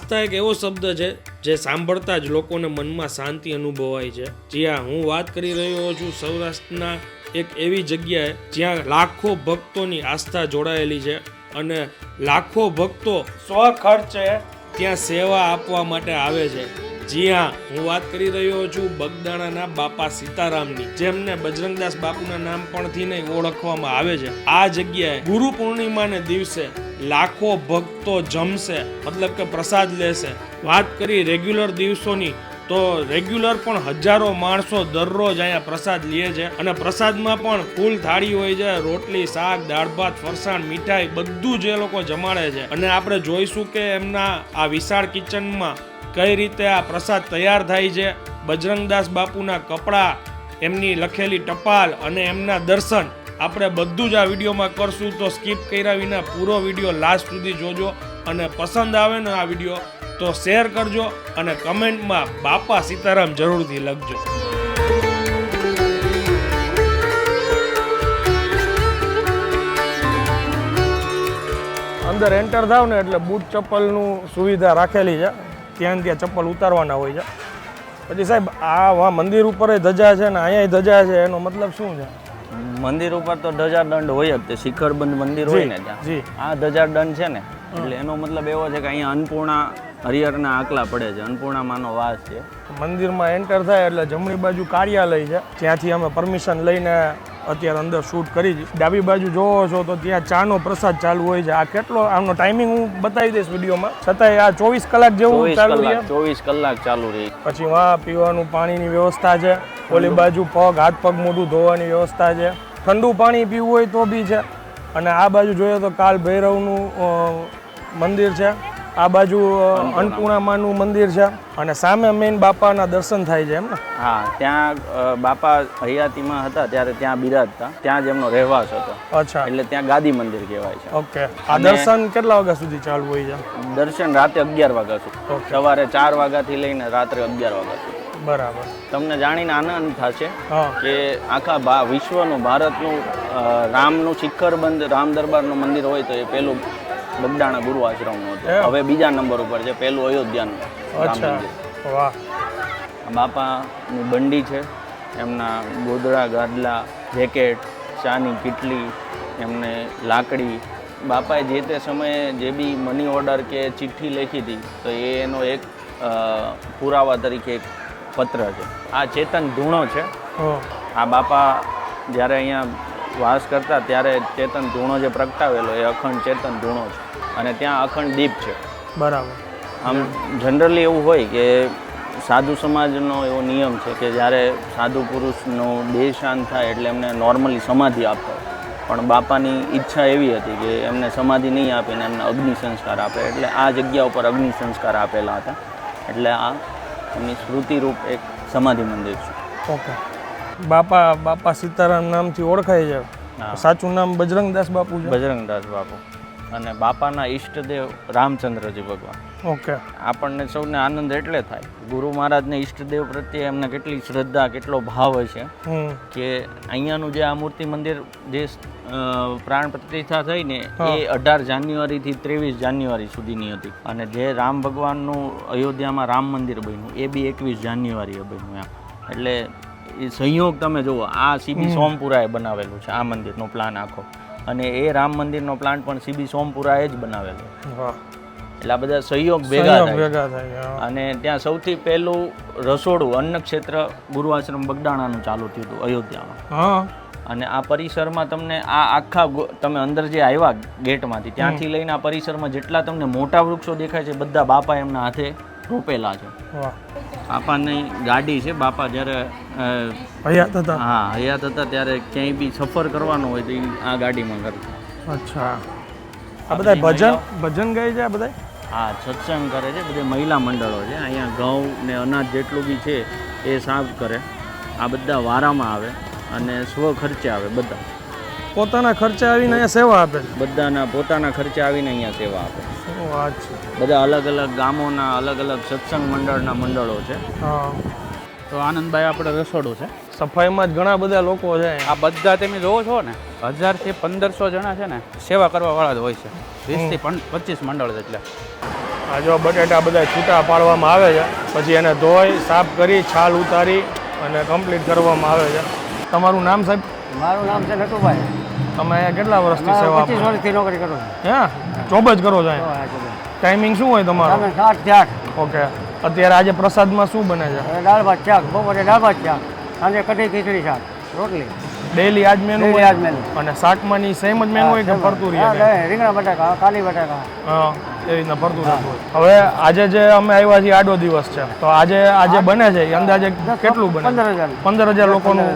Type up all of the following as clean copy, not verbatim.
આસ્થા એક એવો શબ્દ છે જે સાંભળતા જ લોકોને મનમાં શાંતિ અનુભવાય છે. જી હા, હું વાત કરી રહ્યો છું સૌરાષ્ટ્રના એક એવી જગ્યાએ જ્યાં લાખો ભક્તોની આસ્થા જોડાયેલી છે અને લાખો ભક્તો સ્વખર્ચે ત્યાં સેવા આપવા માટે આવે છે. જી હા, હું વાત કરી રહ્યો છું બગદાણાના બાપા સીતારામની, જેમને બજરંગદાસ બાપુના નામ પરથી નહીં ઓળખવામાં આવે છે. આ જગ્યાએ ગુરુ પૂર્ણિમાને દિવસે લાખો ભક્તો જમશે, મતલબ કે પ્રસાદ લેશે. વાત કરી રેગ્યુલર દિવસોની તો રેગ્યુલર પણ હજારો માણસો દરરોજ અહીંયા પ્રસાદ લે છે અને પ્રસાદમાં પણ ફૂલ થાળી હોય છે. રોટલી, શાક, દાળ ભાત, ફરસાણ, મીઠાઈ બધું જ એ લોકો જમાડે છે. અને આપણે જોઈશું કે એમના આ વિશાળ કિચનમાં કઈ રીતે આ પ્રસાદ તૈયાર થાય છે. બજરંગદાસ બાપુના કપડાં, એમની લખેલી ટપાલ અને એમના દર્શન આપણે બધું જ આ વિડીયોમાં કરશું. તો સ્કીપ કર્યા વિના પૂરો વિડીયો લાસ્ટ સુધી જોજો અને પસંદ આવે ને આ વિડીયો તો શેર કરજો અને કમેન્ટમાં બાપા સીતારામ જરૂરથી લખજો. અંદર એન્ટર થાવ ને એટલે બૂટ ચપ્પલનું સુવિધા રાખેલી છે. ત્યાં ચપ્પલ ઉતારવાના હોય છે. પછી સાહેબ આ મંદિર ઉપર ધજા છે ને અહીંયા ધજા છે, એનો મતલબ શું છે? મંદિર ઉપર તો ધજાદંડ હોય જ, તે શિખરબંધ મંદિર હોય ને ત્યાં આ ધજાદંડ છે ને, એટલે એનો મતલબ એવો છે કે અહીંયા અન્નપૂર્ણા હરિહરના આકલા પડે છે, અન્નપૂર્ણા માનો વાસ છે. મંદિરમાં એન્ટર થાય એટલે જમણી બાજુ કાર્યાલય છે, ત્યાંથી અમે પરમિશન લઈને અત્યારે અંદર શૂટ કરી છે. ડાબી બાજુ જોવો છો તો ત્યાં ચાનો પ્રસાદ ચાલુ હોય છે. આ કેટલો આમનો ટાઈમિંગ હું બતાવી દઈશ વિડીયોમાં, છતાંય આ 24 કલાક જેવું ચાલુ રહે. 24 કલાક ચાલુ રહે. પછી વાં પીવાનું પાણીની વ્યવસ્થા છે, ઓલી બાજુ પગ હાથ પગ મોઢું ધોવાની વ્યવસ્થા છે, ઠંડુ પાણી પીવું હોય તો બી છે. અને આ બાજુ જોઈએ તો કાલ ભૈરવનું મંદિર છે, આ બાજુ અન્નપૂર્ણામાનું મંદિર છે અને સામે મેઇન બાપાના દર્શન થાય છે એમ ને? હા, ત્યાં બાપા હયાતીમાં હતા ત્યારે ત્યાં બિરાજતા, ત્યાં જ એમનો રહેવાસ હતો. અચ્છા, એટલે ત્યાં ગાદી મંદિર કહેવાય છે. ઓકે. આ દર્શન કેટલા વાગ્યા સુધી ચાલુ હોય છે? દર્શન રાતે 11 વાગ્યા સુધી, સવારે 4 વાગ્યાથી લઈને રાત્રે 11 વાગ્યા સુધી. બરાબર. તમને જાણીને આનંદ થશે કે આખા વિશ્વનું, ભારતનું રામનું શિખરબંધ રામ દરબારનું મંદિર હોય તો એ પેલું બગદાણા ગુરુ આશ્રમનું હતું. હવે બીજા નંબર ઉપર છે, પેલું અયોધ્યાનું રામ મંદિર. વાહ. બાપાની બંડી છે, એમના ગોદડા, ગાદલા, જેકેટ, ચાની કીટલી, એમને લાકડી. બાપાએ જે તે સમયે જે બી મની ઓર્ડર કે ચિઠ્ઠી લખી હતી તો એનો એક પુરાવા તરીકે એક પત્ર છે. આ ચેતન ધૂણો છે. આ બાપા જ્યારે અહીંયા વાસ કરતા ત્યારે ચેતન ધૂણો જે પ્રગટાવેલો એ અખંડ ચેતન ધૂણો છે અને ત્યાં અખંડ દીપ છે. બરાબર. આમ જનરલી એવું હોય કે સાધુ સમાજનો એવો નિયમ છે કે જ્યારે સાધુ પુરુષનો દેહ શાંત થાય એટલે એમને નોર્મલી સમાધિ આપતા હોય, પણ બાપાની ઈચ્છા એવી હતી કે એમને સમાધિ નહીં આપીને એમને અગ્નિ સંસ્કાર આપે, એટલે આ જગ્યા ઉપર અગ્નિ સંસ્કાર આપેલા હતા. એટલે આ એમની સ્મૃતિરૂપ એક સમાધિ મંદિર છે. ઓકે. બાપા સીતારામ નામથી ઓળખાય છે, સાચું નામ બજરંગદાસ બાપુ છે? બજરંગદાસ બાપુ. અને બાપાના ઈષ્ટદેવ રામચંદ્રજી ભગવાન. ઓકે. આપણને સૌને આનંદ એટલે થાય ગુરુ મહારાજને ઈષ્ટદેવ પ્રત્યે એમને કેટલી શ્રદ્ધા, કેટલો ભાવ છે કે અહીંયાનું જે આ મૂર્તિ મંદિર જે પ્રાણ પ્રતિષ્ઠા થઈ ને એ 18 જાન્યુઆરીથી 23 જાન્યુઆરી સુધીની હતી અને જે રામ ભગવાનનું અયોધ્યામાં રામ મંદિર બન્યું એ બી 21 જાન્યુઆરીએ બન્યું એમ. એટલે એ સંયોગ તમે જુઓ, આ સીબી સોમપુરાએ બનાવેલું છે આ મંદિરનો પ્લાન આખો, અને એ રામ મંદિરનો પ્લાન પણ સીબી સોમપુરાએ જ બનાવેલો. એટલે આ બધા સહયોગ ભેગા થાય. અને ત્યાં સૌથી પહેલું રસોડું અન્ન ક્ષેત્ર ગુરુ આશ્રમ બગદાણાનું ચાલુ થયું હતું અયોધ્યામાં. અને આ પરિસરમાં તમને આ આખા તમે અંદર જે આવ્યા ગેટમાંથી ત્યાંથી લઈને આ પરિસરમાં જેટલા તમને મોટા વૃક્ષો દેખાય છે બધા બાપા એમના હાથે રોપેલા છે. બાપાની ગાડી છે, બાપા જ્યારે હયાત હતા ત્યારે ક્યાંય બી સફર કરવાનો હોય તો આ ગાડીમાં કરતા. અચ્છા. આ બધા ભજન ગાય છે આ બધા? હા, સત્સંગ કરે છે, બધા મહિલા મંડળો છે. અહીંયા ઘઉં ને અનાજ જેટલું બી છે એ સાફ કરે. આ બધા વારામાં આવે અને સ્વખર્ચે આવે, બધા પોતાના ખર્ચે આવીને અહીંયા સેવા આપે. બધાના પોતાના ખર્ચે આવીને અહીંયા સેવા આપે. બધા અલગ અલગ ગામોના અલગ અલગ સત્સંગ મંડળના મંડળો છે. તો આનંદભાઈ આપણે રસોડું છે, સફાઈમાં જ ઘણા બધા લોકો છે. આ બધા તમે જોવો છો ને 1000 થી 1500 જણા છે ને સેવા કરવા વાળા જ હોય છે. 20 થી 25 મંડળ છે. એટલે આ જો બટેટા બધા છૂટા પાડવામાં આવે છે, પછી એને ધોઈ સાફ કરી છાલ ઉતારી અને કમ્પ્લીટ કરવામાં આવે છે. તમારું નામ સાહેબ? મારું નામ છે નટુભાઈ. તમે અહીંયા કેટલા વર્ષથી સેવા આપો? 25 વર્ષથી નોકરી કરું છું. હે જોબ જ કરો છો અહીંયા? ટાઈમિંગ શું હોય તમારો? 7 થી 8. ઓકે. અત્યારે આજે પ્રસાદમાં શું બને છે? દાળ ભાત શાક, બપોરે દાળ ભાત શાક, સાંજે કઢી ખીચડી શાક, રોટલી. ડેઈલી આજ મેનુ ડેઈલી આજ મેનુ. અને શાકમાંની સેમ જ મેનુ હોય કે ફરતું રહે છે? રીંગણા બટાકા, કાલી બટાકા. હા, એ રીતના ફરતું રહેતું હોય. હવે આજે જે અમે આવ્યા છીએ આડો દિવસ છે, તો આજે બને છે એ અંદાજે કેટલું બને? 15,000. 15,000 લોકોનું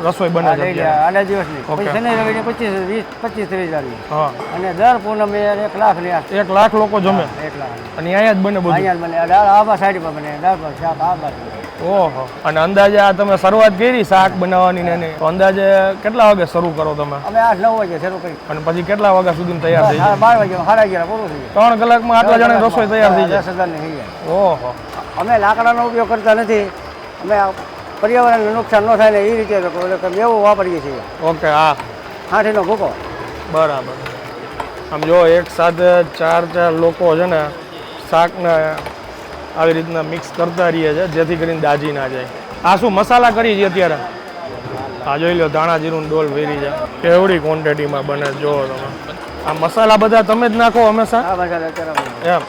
રસોઈ બને છે અત્યારે. આડા દિવસની. ઓકે. પછી શનિ રવિની 25-30,000. હા, અને દર પૂનમે 1 લાખની આસપાસ. 1 લાખ લોકો જમે 1 લાખ. અને અહીંયા જ બને બધું? અહીંયા જ બને. દાળ આ સાઈડ પર બને, દાળ ભાત શાક આ બાજુ. ઓહો. અને અંદાજે આ તમે શરૂઆત કરી શાક બનાવવાની ને એની, તો અંદાજે કેટલા વાગે શરૂ કરો તમે? અમે 8-9 વાગે શરૂ કરી. અને પછી કેટલા વાગ્યા સુધી તૈયાર થઈ જાય? 12 વાગે, 11:30 પૂરું થઈ જાય. 3 કલાકમાં આટલા જણા રસોઈ તૈયાર થઈ જાય? 10,000 ની થઈ જાય. ઓહો. અમે લાકડાનો ઉપયોગ કરતા નથી. અમે પર્યાવરણને નુકસાન ન થાય ને એ રીતે એવું વાપરીએ છીએ. ઓકે. હા, હાથીનો ભૂકો. બરાબર. આમ જો એક સાથે 4 લોકો છે ને શાકને આવી રીતના મિક્સ કરતા રહીએ છે, જેથી કરીને દાજી ના જાય. આ શું મસાલા કરી છે અત્યારે? આ જોઈ લો, ધાણા જીરું ડોલ વેરી છે. કેવડી ક્વોન્ટિટીમાં બને જોવો તમે. આ મસાલા બધા તમે જ નાખો હંમેશા? આ મસાલા અત્યારે એમ.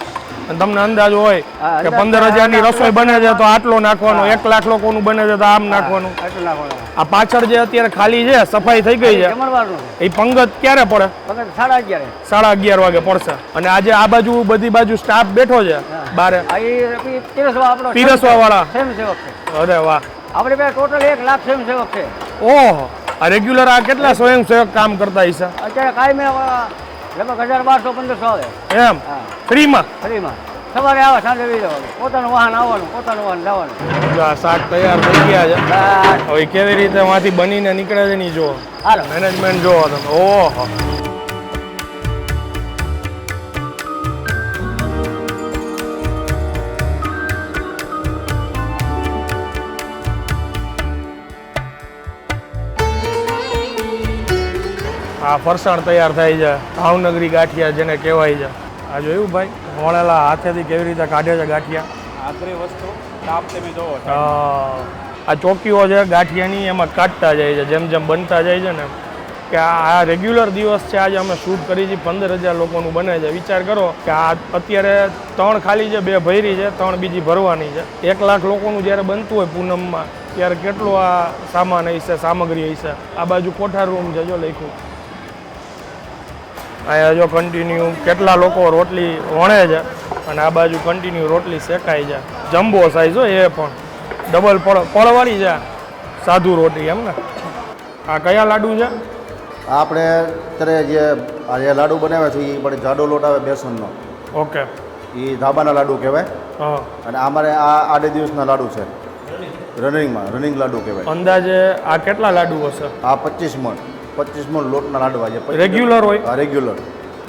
અને તમને અંદાજ હોય કે 15,000ની રસોઈ બને છે તો આટલો નાખવાનો, 1 લાખ લોકોનું બને છે તો આમ નાખવાનું. આટલું નાખવાનું. આ પાછળ જે અત્યારે ખાલી છે, સફાઈ થઈ ગઈ છે, જમણવારનું છે. એ પંગત ક્યારે પડે? વખત 11:30. 11:30 વાગે પડશે. અને આજે આ બાજુ બધી બાજુ સ્ટાફ બેઠો છે બારે આ એ પીરસવા આપણો પીરસવા વાળા. સ્વયંસેવક છે. અરે વાહ. આપણે પાસે ટોટલ 1 લાખ સ્વયંસેવક છે. ઓહો. આ રેગ્યુલર આ કેટલા સ્વયંસેવક કામ કરતા હશે? અત્યારે કાયમી લગભગ 1,200-1,500 આવે. એમ? ફ્રીમાં? ફ્રીમાં. સવારે આવે, સાંજે વી જવાનું. પોતાનું વાહન આવવાનું, પોતાનું વાહન જવાનું. જો આ શાક તૈયાર થઈ ગયા છે. બસ. હવે કેવી રીતે માંથી બનીને નીકળે છે નહીં જુઓ. હાલો. મેનેજમેન્ટ જુઓ તમે. ઓહો. આ ફરસાણ તૈયાર થાય છે, ભાવનગરી ગાંઠિયા જેને કહેવાય છે. આ જોયું ભાઈ, વણેલા હાથેથી કેવી રીતે કાઢે છે ગાંઠિયા. આખરી વસ્તુ તાપ તમે જોવો આ ચોકીઓ છે ગાંઠિયાની, એમાં કાઢતા જાય છે જેમ જેમ બનતા જાય છે ને. કે આ રેગ્યુલર દિવસ છે. આજે અમે શૂટ કરી છે, 15,000 લોકોનું બને છે. વિચાર કરો કે આ અત્યારે 3 ખાલી છે, 2 ભરી છે, 3 બીજી ભરવાની છે. 1 લાખ લોકોનું જ્યારે બનતું હોય પૂનમમાં, ત્યારે કેટલું આ સામાન હશે, સામગ્રી હશે. આ બાજુ કોઠાર રૂમ છે, જો લખ્યું. અહીંયા જો કન્ટિન્યુ કેટલા લોકો રોટલી વણે છે અને આ બાજુ કન્ટિન્યુ રોટલી શેકાય છે. જમ્બો સાઈઝ હોય એ પણ, ડબલ પળવાળી છે સાધુ રોટી. એમ ને? આ કયા લાડુ છે? આપણે અત્યારે જે લાડુ બનાવ્યા છે એ પણ જાડો લોટ આવે બેસનનો. ઓકે. એ ધાબાના લાડુ કહેવાય. હા. અને અમારે આ આડે દિવસના લાડુ છે, રનિંગ લાડુ કહેવાય. અંદાજે આ કેટલા લાડુ હશે? આ 25 મણ લોટના લાડુ આજે રેગ્યુલર હોય? હા, રેગ્યુલર.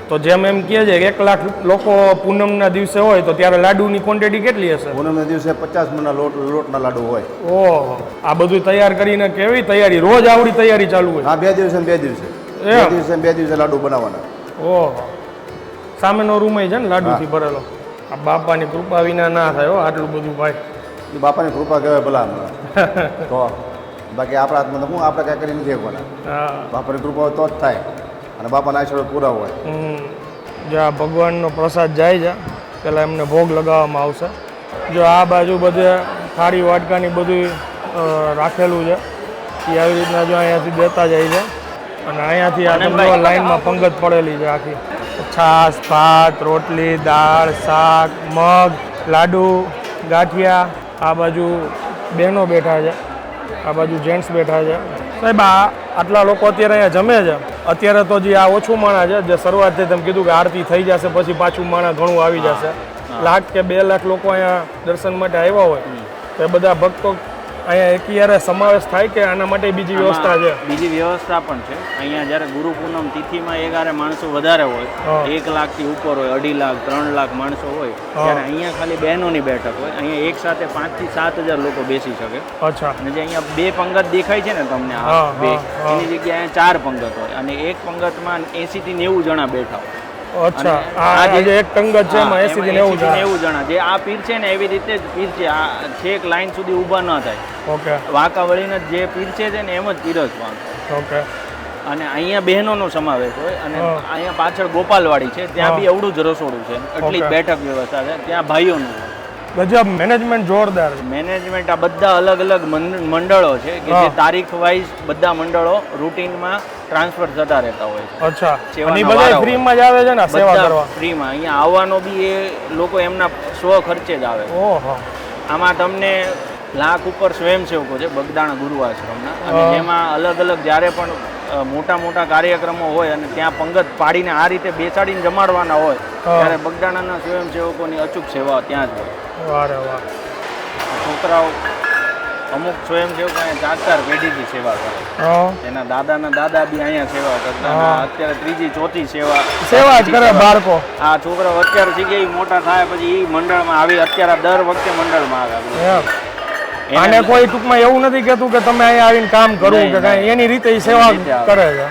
તો જેમ એમ કહે છે કે 1 લાખ લોકો પૂનમના દિવસે હોય, તો ત્યારે લાડુની ક્વોન્ટિટી કેટલી હશે? પૂનમના દિવસે 50 મણના લોટના લાડુ હોય. ઓહો. આ બધું તૈયાર કરીને કેવી તૈયારી? રોજ આવડી તૈયારી ચાલુ હોય? હા, 2 દિવસે ને 2 દિવસે. એમ? 2 દિવસે લાડુ બનાવવાના. ઓહો. સામેનો રૂમ છે ને લાડુથી ભરેલો. આ બાપાની કૃપા વિના ના થાય હો આટલું બધું ભાઈ. એ બાપાની કૃપા કહેવાય ભલા તો. બાકી આપણા હાથમાં તો હું આપણે કાંઈ કરી નથી શકવાના. હા. બાપાની કૃપા હોય તો જ થાય, અને બાપાના આશીર્વાદ પૂરા હોય. જ્યાં ભગવાનનો પ્રસાદ જાય છે, પહેલાં એમને ભોગ લગાવવામાં આવશે. જો આ બાજુ બધે થાળી વાટકાની બધું રાખેલું છે, એ આવી રીતના જો અહીંયાથી દેતા જાય છે. અને અહીંયાથી આ તમને લાઈનમાં પંગત પડેલી છે આખી. છાશ, ભાત, રોટલી, દાળ, શાક, મગ, લાડુ, ગાંઠિયા. આ બાજુ બહેનો બેઠા છે, આ બાજુ જેન્ટ્સ બેઠા છે. સાહેબ આટલા લોકો અત્યારે અહીંયા જમે છે. અત્યારે તો જે આ ઓછું માણા છે, જે શરૂઆતથી તમે કીધું કે આરતી થઈ જશે પછી પાછું માણા ઘણું આવી જશે. 1 લાખ કે 2 લાખ લોકો અહીંયા દર્શન માટે આવ્યા હોય, તો એ બધા ભક્તો અહીંયા એકયારે સમાવેશ થાય કે આના માટે બીજી વ્યવસ્થા છે? બીજી વ્યવસ્થા પણ છે. અહીંયા જ્યારે ગુરુ પૂનમ તિથિમાં એગારે માણસો વધારે હોય, 1 લાખથી ઉપર હોય, 2.5 લાખ 3 લાખ માણસો હોય, ત્યારે અહીંયા ખાલી બહેનોની બેઠક હોય. અહીંયા એક સાથે 5 થી 7 હજાર લોકો બેસી શકે. અચ્છા. અને જે અહીંયા 2 પંગત દેખાય છે ને તમને, આ 2, એની જગ્યાએ 4 પંગત હોય, અને એક પંગતમાં 80 થી 90 જણા બેઠા હોય. અચ્છા અને આ આ જે એક ટંગત છે એમાં 80 થી 90 જણા 90 જણા જે આ પીર છે ને એવી રીતે જ પીર છે આ છેક લાઈન સુધી ઊભા ન થાય ઓકે વાંકા વળીને જે પીર છે ને એમ જ પીરસવાનું ઓકે અને અહીંયા બહેનોનો સમાવેશ હોય અને હા. અહીંયા પાછળ ગોપાલવાડી છે ત્યાં હા. બી એવડું જ રસોડું છે એટલી જ ઓકે. બેઠક વ્યવસ્થા છે ત્યાં ભાઈઓનું હોય ગજબ મેનેજમેન્ટ જોરદાર છે. મેનેજમેન્ટ આ બધા અલગ અલગ મંડળો છે કે જે હા. તારીખ વાઇઝ બધા મંડળો રૂટીનમાં ટ્રાન્સફર થતા રહેતા હોય છે અચ્છા સેવાના અને ઈ બધા વારાઓ. ફ્રીમાં જ આવે છે ને સેવા બધા કરવા ફ્રીમાં અહીંયા આવવાનો બી એ લોકો એમના સ્વ ખર્ચે જ આવે ઓહો આમાં તમને લાખ ઉપર સ્વયંસેવકો છે બગદાણા ગુરુ આશ્રમના અને હા. જેમાં અલગ અલગ જ્યારે પણ મોટા મોટા કાર્યક્રમો હોય અને ત્યાં પંગત પાડીને આ રીતે બેસાડીને જમાડવાના હોય હા. ત્યારે બગદાણાના સ્વયંસેવકોની અચૂક સેવા ત્યાં જ હોય વારે વાહ છોકરાઓ અમુક સ્વયંસેવકો અહીંયા 4-4 પેઢીથી સેવા કરે હા એના દાદાના દાદા બી અહીંયા સેવા કરતા હા. અને અત્યારે ત્રીજી ચોથી સેવા સેવા જ કરે બાળકો આ છોકરાઓ અત્યારે શીખે ઈ મોટા થાય પછી એ મંડળમાં આવી અત્યારે દર વખતે મંડળમાં આવે એમ આને કોઈ ટૂંકમાં એવું નથી કહેતું કે તમે અહીંયા આવીને કામ કરવું નહીં, કે કાંઈ નહીં. એની રીતે ઈ સેવા એની રીતે આવે. કરે છે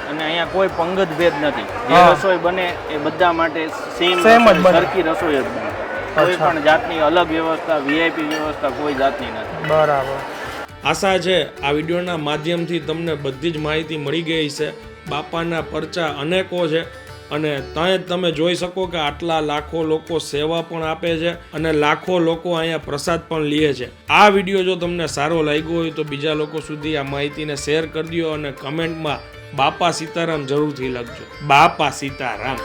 અને અહીંયા કોઈ પંગત ભેદ નથી જે હા. રસોઈ બને એ બધા માટે સેમ Same જ બને. સરખી રસોઈ જ બને કોઈ અચ્છા. પણ જાતની અલગ વ્યવસ્થા વીઆઈપી વ્યવસ્થા કોઈ જાતની નથી બરાબર આશા છે આ વિડીયોના માધ્યમથી તમને બધી જ માહિતી મળી ગઈ છે બાપાના પરચા અનેકો છે અને ત્યાં જ તમે જોઈ શકો કે આટલા લાખો લોકો સેવા પણ આપે છે અને લાખો લોકો અહીંયા પ્રસાદ પણ લે છે આ વિડીયો જો તમને સારો લાગ્યો હોય તો બીજા લોકો સુધી આ માહિતીને શેર કરી દો અને કમેન્ટમાં બાપા સીતારામ જરૂરથી લખજો બાપા સીતારામ